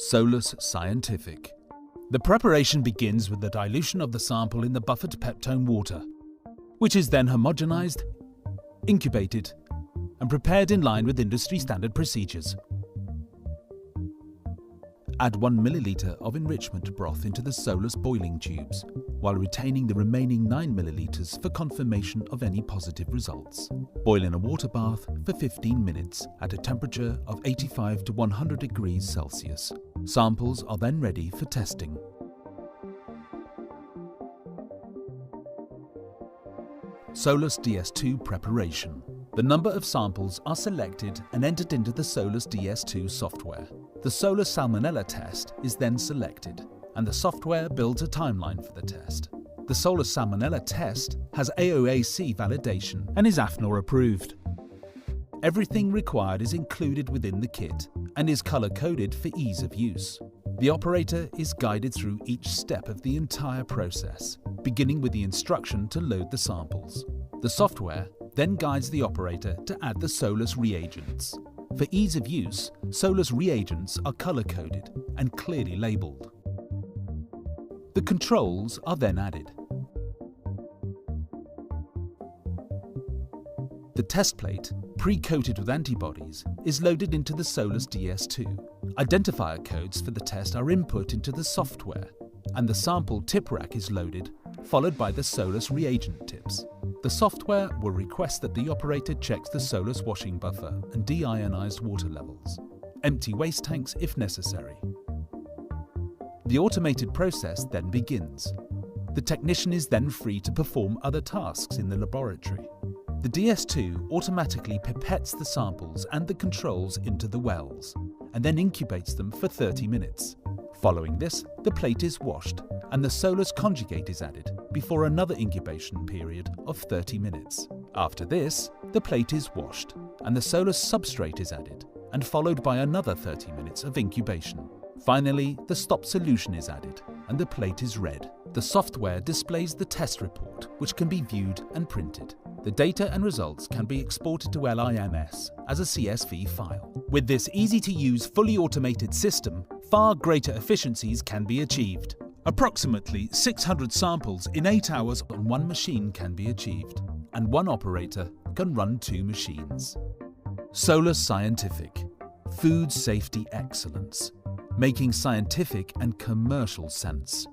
Solus Scientific. The preparation begins with the dilution of the sample in the buffered peptone water, which is then homogenized, incubated, and prepared in line with industry standard procedures. Add 1 milliliter of enrichment broth into the Solus boiling tubes, while retaining the remaining 9 milliliters for confirmation of any positive results. Boil in a water bath for 15 minutes at a temperature of 85 to 100 degrees Celsius. Samples are then ready for testing. Solus DS2 preparation. The number of samples are selected and entered into the Solus DS2 software. The Solus Salmonella test is then selected, and the software builds a timeline for the test. The Solus Salmonella test has AOAC validation and is AFNOR approved. Everything required is included within the kit and is color-coded for ease of use. The operator is guided through each step of the entire process, beginning with the instruction to load the samples. The software then guides the operator to add the Solus reagents. For ease of use, Solus reagents are color-coded and clearly labeled. The controls are then added. The test plate, pre-coated with antibodies, is loaded into the Solus DS2. Identifier codes for the test are input into the software, and the sample tip rack is loaded, followed by the Solus reagent tips. The software will request that the operator checks the Solus washing buffer and deionized water levels. Empty waste tanks if necessary. The automated process then begins. The technician is then free to perform other tasks in the laboratory. The DS2 automatically pipettes the samples and the controls into the wells, and then incubates them for 30 minutes. Following this, the plate is washed, and the Solus conjugate is added before another incubation period of 30 minutes. After this, the plate is washed, and the Solus substrate is added, and followed by another 30 minutes of incubation. Finally, the stop solution is added, and the plate is read. The software displays the test report, which can be viewed and printed. The data and results can be exported to LIMS as a CSV file. With this easy-to-use, fully automated system, far greater efficiencies can be achieved. Approximately 600 samples in 8 hours on one machine can be achieved, and one operator can run 2 machines. Solus Scientific. Food safety excellence, making scientific and commercial sense.